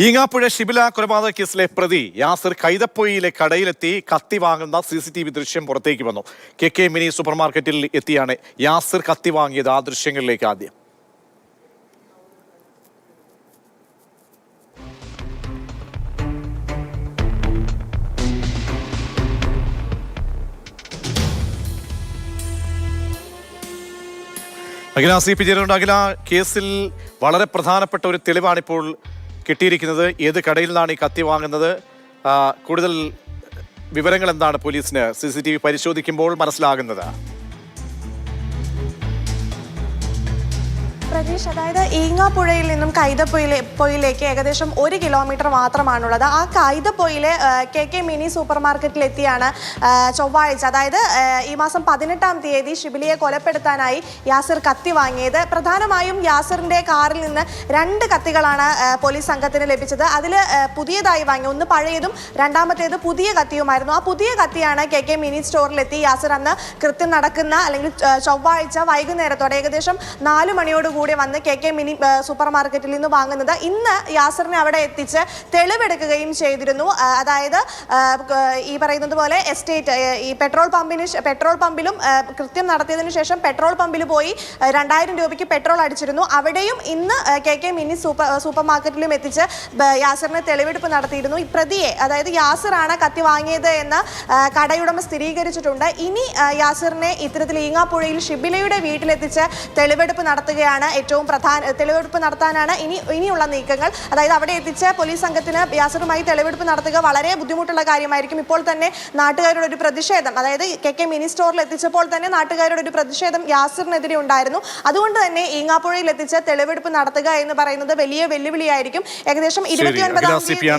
ഈങ്ങാപ്പുഴ ഷിബില കൊലപാതക കേസിലെ പ്രതി യാസിർ കൈതപ്പൊയിലെ കടയിലെത്തി കത്തി വാങ്ങുന്ന CCTV ദൃശ്യം പുറത്തേക്ക് വന്നു. KK മിനി സൂപ്പർമാർക്കറ്റിൽ എത്തിയാണ് യാസിർ കത്തി വാങ്ങിയത്. ആ ദൃശ്യങ്ങളിലേക്ക് ആദ്യം. അഖില CP ചേരുന്നുണ്ട്. അഖില, കേസിൽ വളരെ പ്രധാനപ്പെട്ട ഒരു തെളിവാണിപ്പോൾ കിട്ടിയിരിക്കുന്നത്. ഏത് കടയിൽ നിന്നാണ് ഈ കത്തി വാങ്ങുന്നത്? കൂടുതൽ വിവരങ്ങൾ എന്താണ് പോലീസിന് CCTV പരിശോധിക്കുമ്പോൾ മനസ്സിലാകുന്നത്? പ്രതീഷ്, അതായത് ഈങ്ങാപ്പുഴയിൽ നിന്നും കൈതപ്പൊയിലേക്ക് ഏകദേശം 1 കിലോമീറ്റർ മാത്രമാണുള്ളത്. ആ കൈതപ്പൊയിലെ KK മിനി സൂപ്പർമാർക്കറ്റിലെത്തിയാണ് ചൊവ്വാഴ്ച, അതായത് ഈ മാസം 18-ാം തീയതി ഷിബിലിയെ കൊലപ്പെടുത്താനായി യാസിർ കത്തി വാങ്ങിയത്. പ്രധാനമായും യാസിറിന്റെ കാറിൽ നിന്ന് 2 കത്തികളാണ് പോലീസ് സംഘത്തിന് ലഭിച്ചത്. അതിൽ പുതിയതായി വാങ്ങി, ഒന്ന് പഴയതും രണ്ടാമത്തേത് പുതിയ കത്തിയുമായിരുന്നു. ആ പുതിയ കത്തിയാണ് KK മിനി സ്റ്റോറിലെത്തി യാസിർ അന്ന് കൃത്യം നടക്കുന്ന അല്ലെങ്കിൽ ചൊവ്വാഴ്ച വൈകുന്നേരത്തോടെ ഏകദേശം 4 മണിയോട് കൂടി വന്ന് KK മിനി സൂപ്പർ മാർക്കറ്റിൽ നിന്ന് വാങ്ങുന്നത്. ഇന്ന് യാസിറിനെ അവിടെ എത്തിച്ച് തെളിവെടുക്കുകയും ചെയ്തിരുന്നു. അതായത് ഈ പറയുന്നത് പോലെ എസ്റ്റേറ്റ് ഈ പെട്രോൾ പമ്പിലും കൃത്യം നടത്തിയതിനു ശേഷം പെട്രോൾ പമ്പിൽ പോയി 2000 രൂപയ്ക്ക് പെട്രോൾ അടിച്ചിരുന്നു. അവിടെയും ഇന്ന് KK മിനി സൂപ്പർ മാർക്കറ്റിലും എത്തിച്ച് യാസിറിനെ തെളിവെടുപ്പ് നടത്തിയിരുന്നു. ഈ പ്രതിയെ, അതായത് യാസിറാണ് കത്തി വാങ്ങിയത് എന്ന് കടയുടമ സ്ഥിരീകരിച്ചിട്ടുണ്ട്. ഇനി യാസിറിനെ ഇത്തരത്തിൽ ഈങ്ങാപ്പുഴയിൽ ഷിബിലയുടെ വീട്ടിലെത്തിച്ച് തെളിവെടുപ്പ് നടത്തുകയാണ് ഏറ്റവും തെളിവെടുപ്പ് നടത്താനാണ് ഇനിയുള്ള നീക്കങ്ങൾ. അതായത് അവിടെ എത്തിച്ച് പോലീസ് സംഘത്തിന് യാസിറുമായി തെളിവെടുപ്പ് നടത്തുക വളരെ ബുദ്ധിമുട്ടുള്ള കാര്യമായിരിക്കും. ഇപ്പോൾ തന്നെ നാട്ടുകാരുടെ ഒരു പ്രതിഷേധം, അതായത് KK മിനി സ്റ്റോറിൽ എത്തിച്ചപ്പോൾ തന്നെ നാട്ടുകാരുടെ ഒരു പ്രതിഷേധം യാസിറിനെതിരെ ഉണ്ടായിരുന്നു. അതുകൊണ്ട് തന്നെ ഈങ്ങാപ്പുഴയിൽ എത്തിച്ച് തെളിവെടുപ്പ് നടത്തുക എന്ന് പറയുന്നത് വലിയ വെല്ലുവിളിയായിരിക്കും. ഏകദേശം 29-ാം തീയതി